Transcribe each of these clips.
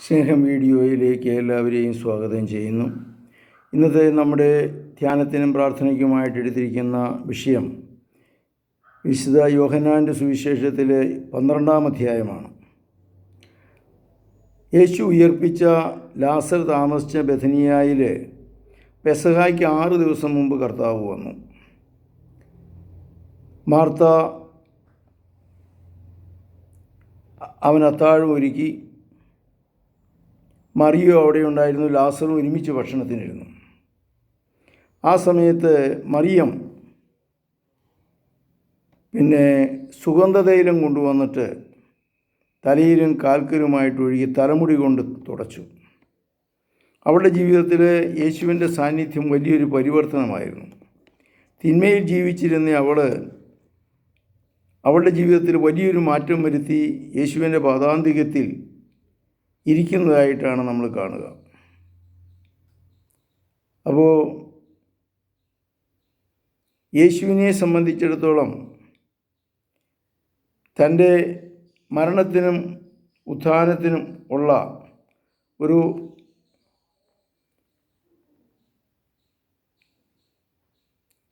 സ്നേഹം വീഡിയോയിലേക്ക് എല്ലാവരെയും സ്വാഗതം ചെയ്യുന്നു. ഇന്നത്തെ നമ്മുടെ ധ്യാനത്തിനും പ്രാർത്ഥനയ്ക്കുമായിട്ട് എടുത്തിരിക്കുന്ന വിഷയം വിശുദ്ധ യോഹന്നാൻ്റെ സുവിശേഷത്തിലെ 12-ാം അധ്യായമാണ്. യേശു ഉയർപ്പിച്ച ലാസർ താമസിച്ച ബെഥനിയായിൽ പെസഹായ്ക്ക് 6 ദിവസം മുമ്പ് കർത്താവ് വന്നു. മാർത്ത അവൻ അത്താഴം ഒരുക്കി. മറിയോ അവിടെ ഉണ്ടായിരുന്നു. ലാസറും ഒരുമിച്ച് ഭക്ഷണത്തിനിരുന്നു. ആ സമയത്ത് മറിയം സുഗന്ധതൈലം കൊണ്ടുവന്നിട്ട് തലയിലും കാൽക്കലുമായിട്ട് ഒഴുകി തലമുടി കൊണ്ട് തുടച്ചു. അവളുടെ ജീവിതത്തിൽ യേശുവിൻ്റെ സാന്നിധ്യം വലിയൊരു പരിവർത്തനമായിരുന്നു. തിന്മയിൽ ജീവിച്ചിരുന്ന അവളുടെ ജീവിതത്തിൽ വലിയൊരു മാറ്റം വരുത്തി യേശുവിൻ്റെ പാദാന്തികത്തിൽ ഇരിക്കുന്നതായിട്ടാണ് നമ്മൾ കാണുക. അപ്പോൾ യേശുവിനെ സംബന്ധിച്ചിടത്തോളം തൻ്റെ മരണത്തിനും ഉത്ഥാനത്തിനും ഉള്ള ഒരു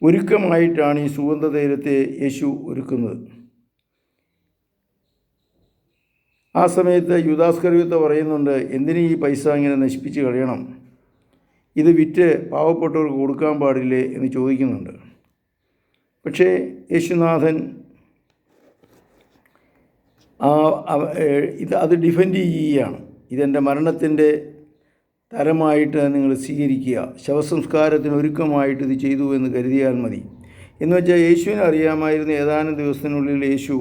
ഒരുക്കമായിട്ടാണ് ഈ സുഗന്ധതൈലത്തെ യേശു ഒരുക്കുന്നത്. ആ സമയത്ത് യൂദാസ്കറിയോത്ത് പറയുന്നുണ്ട്, എന്തിനു ഈ പൈസ ഇങ്ങനെ നശിപ്പിച്ച് കളയണം, ഇത് വിറ്റ് പാവപ്പെട്ടവർക്ക് കൊടുക്കാൻ പാടില്ലേ എന്ന് ചോദിക്കുന്നുണ്ട്. പക്ഷേ യേശുനാഥൻ അത് ഡിഫെൻഡ് ചെയ്യുകയാണ്. ഇതെൻ്റെ മരണത്തിൻ്റെ തരമായിട്ട് നിങ്ങൾ സ്വീകരിക്കുക, ശവസംസ്കാരത്തിന് ഒരുക്കമായിട്ട് ഇത് ചെയ്തു എന്ന് കരുതിയാൽ മതി എന്ന് വെച്ചാൽ യേശുവിനെ അറിയാമായിരുന്നു ഏതാനും ദിവസത്തിനുള്ളിൽ യേശു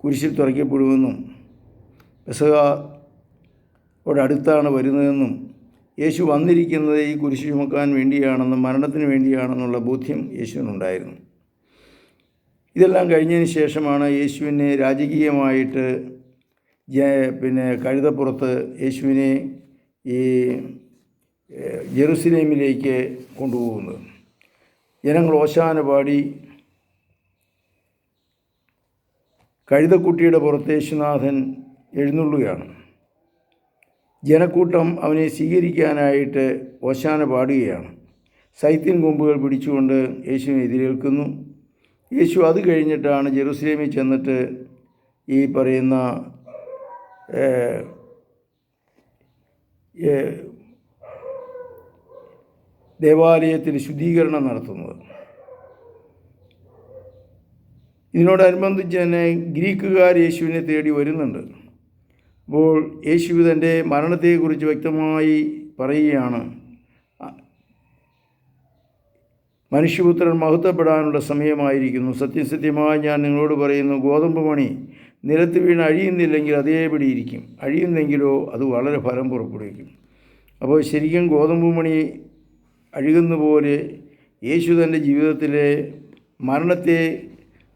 കുരിശിൽ തറയ്ക്കപ്പെടുമെന്നും പെസഹയോടടുത്താണ് വരുന്നതെന്നും യേശു വന്നിരിക്കുന്നത് ഈ കുരിശ് ചുമക്കാൻ വേണ്ടിയാണെന്നും മരണത്തിന് വേണ്ടിയാണെന്നുള്ള ബോധ്യം യേശുവിനുണ്ടായിരുന്നു. ഇതെല്ലാം കഴിഞ്ഞതിന് ശേഷമാണ് യേശുവിനെ രാജകീയമായിട്ട് കഴുതപ്പുറത്ത് യേശുവിനെ ഈ ജെറുസലേമിലേക്ക് കൊണ്ടുപോകുന്നത്. ജനങ്ങൾ ഓശാന പാടി കഴുതക്കുട്ടിയുടെ പുറത്ത് യേശുനാഥൻ എഴുന്നള്ളുകയാണ്. ജനക്കൂട്ടം അവനെ സ്വീകരിക്കാനായിട്ട് ഓശാന പാടുകയാണ്. സൈത്തിൻ കൊമ്പുകൾ പിടിച്ചുകൊണ്ട് യേശുവിനെ എതിരേൽക്കുന്നു. യേശു അത് കഴിഞ്ഞിട്ടാണ് ജെറുസലേമിൽ ചെന്നിട്ട് ഈ പറയുന്ന ദേവാലയത്തിൽ ശുദ്ധീകരണം നടത്തുന്നത്. ഇതിനോടനുബന്ധിച്ച് തന്നെ ഗ്രീക്കുകാർ യേശുവിനെ തേടി വരുന്നുണ്ട്. അപ്പോൾ യേശു തൻ്റെ മരണത്തെക്കുറിച്ച് വ്യക്തമായി പറയുകയാണ്, മനുഷ്യപുത്രൻ മഹത്വപ്പെടാനുള്ള സമയമായിരിക്കുന്നു. സത്യസത്യമായി ഞാൻ നിങ്ങളോട് പറയുന്നു, ഗോതമ്പ് മണി നിലത്ത് വീണ് അഴിയുന്നില്ലെങ്കിൽ അതേപടി ഇരിക്കും, അഴിയുന്നെങ്കിലോ അത് വളരെ ഫലം പുറപ്പെടുവിക്കും. അപ്പോൾ ശരിക്കും ഗോതമ്പ് മണി അഴുകുന്ന പോലെ യേശു തൻ്റെ ജീവിതത്തിലെ മരണത്തെ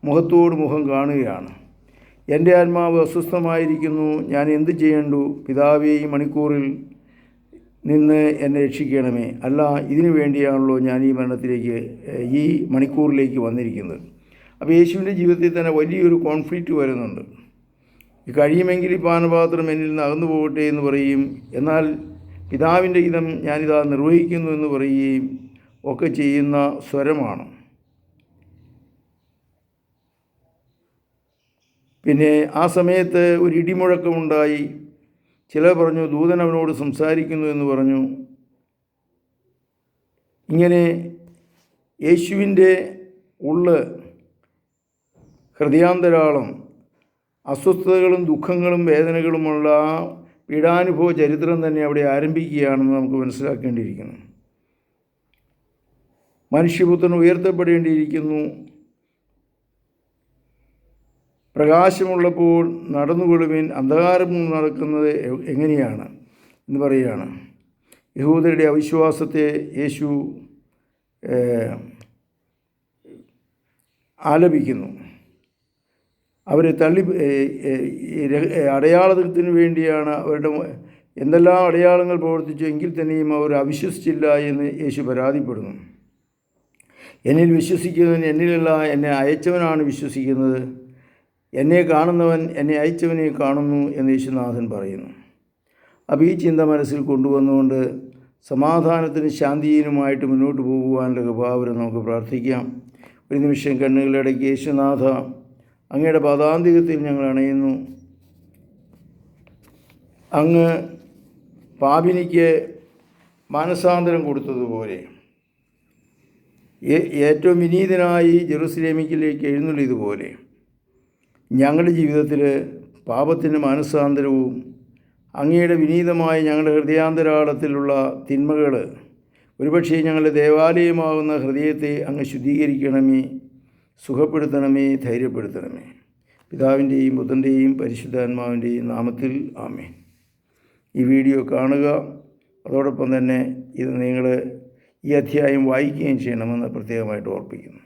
മുഖത്തോട് മുഖം കാണുകയാണ്. എൻ്റെ ആത്മാവ് അസ്വസ്ഥമായിരിക്കുന്നു, ഞാൻ എന്ത് ചെയ്യേണ്ടു? പിതാവേ, ഈ മണിക്കൂറിൽ നിന്ന് എന്നെ രക്ഷിക്കണമേ. അല്ല, ഇതിനു വേണ്ടിയാണല്ലോ ഞാൻ ഈ മണിക്കൂറിലേക്ക് വന്നിരിക്കുന്നത്. അപ്പോൾ യേശുവിൻ്റെ ജീവിതത്തിൽ തന്നെ വലിയൊരു കോൺഫ്ലിക്റ്റ് വരുന്നുണ്ട്. കഴിയുമെങ്കിൽ ഈ പാനപാത്രം എന്നിൽ നിന്ന് അകന്നു പോകട്ടെ എന്ന് പറയും, എന്നാൽ പിതാവിൻ്റെ ഹിതം ഞാനിതാ നിർവഹിക്കുന്നു എന്ന് പറയുകയും ഒക്കെ ചെയ്യുന്ന സ്വരമാണ്. ആ സമയത്ത് ഒരു ഇടിമുഴക്കമുണ്ടായി. ചിലർ പറഞ്ഞു ദൂതൻ അവനോട് സംസാരിക്കുന്നു എന്ന് പറഞ്ഞു. ഇങ്ങനെ യേശുവിൻ്റെ ഹൃദയാന്തരാളം അസ്വസ്ഥതകളും ദുഃഖങ്ങളും വേദനകളുമുള്ള പീഡാനുഭവ ചരിത്രം തന്നെ അവിടെ ആരംഭിക്കുകയാണെന്ന് നമുക്ക് മനസ്സിലാക്കേണ്ടിയിരിക്കുന്നു. മനുഷ്യപുത്രൻ ഉയർത്തപ്പെടേണ്ടിയിരിക്കുന്നു. പ്രകാശമുള്ളപ്പോൾ നടന്നുകൊള്ളുവിൻ, അന്ധകാരം നടക്കുന്നത് എങ്ങനെയാണ് എന്ന് പറയുകയാണ്. യഹൂദരുടെ അവിശ്വാസത്തെ യേശു ആലപിക്കുന്നു. അവരെ അടയാളത്തിന് വേണ്ടിയാണ് എന്തെല്ലാം അടയാളങ്ങൾ പ്രവർത്തിച്ചു എങ്കിൽ തന്നെയും അവർ അവിശ്വസിച്ചില്ല എന്ന് യേശു പരാതിപ്പെടുന്നു. എന്നിൽ വിശ്വസിക്കുന്നവൻ എന്നിലല്ല, എന്നെ അയച്ചവനാണ് വിശ്വസിക്കുന്നത്. എന്നെ കാണുന്നവൻ എന്നെ അയച്ചവനെ കാണുന്നു എന്ന് യേശുനാഥൻ പറയുന്നു. അപ്പോൾ ഈ ചിന്ത മനസ്സിൽ കൊണ്ടുവന്നുകൊണ്ട് സമാധാനത്തിനും ശാന്തിയിനുമായിട്ട് മുന്നോട്ട് പോകുവാനുള്ള കൃപാവരം നമുക്ക് പ്രാർത്ഥിക്കാം. ഒരു നിമിഷം കണ്ണുകളടയ്ക്ക്. യേശുനാഥ, അങ്ങയുടെ പാദാന്തികത്തിൽ ഞങ്ങൾ അണയുന്നു. അങ്ങ് പാപിനിക്ക് മാനസാന്തരം കൊടുത്തതുപോലെ ഏറ്റവും വിനീതനായി ജെറുസലേമിലേക്ക് എഴുന്നള്ളിയതുപോലെ ഞങ്ങളുടെ ജീവിതത്തിൽ പാപത്തിൻ്റെ മാനസാന്തരവും അങ്ങയുടെ വിനീതമായ ഞങ്ങളുടെ ഹൃദയാന്തരാളത്തിലുള്ള തിന്മകൾ ഒരുപക്ഷെ ഞങ്ങളുടെ ദേവാലയമാകുന്ന ഹൃദയത്തെ അങ്ങ് ശുദ്ധീകരിക്കണമേ, സുഖപ്പെടുത്തണമേ, ധൈര്യപ്പെടുത്തണമേ. പിതാവിൻ്റെയും പുത്രൻ്റെയും പരിശുദ്ധാത്മാവിൻ്റെയും നാമത്തിൽ ആമേൻ. ഈ വീഡിയോ കാണുക, അതോടൊപ്പം തന്നെ ഇത് നിങ്ങൾ ഈ അധ്യായം വായിക്കുകയും ചെയ്യണമെന്ന് പ്രത്യേകമായിട്ട് ഓർപ്പിക്കുന്നു.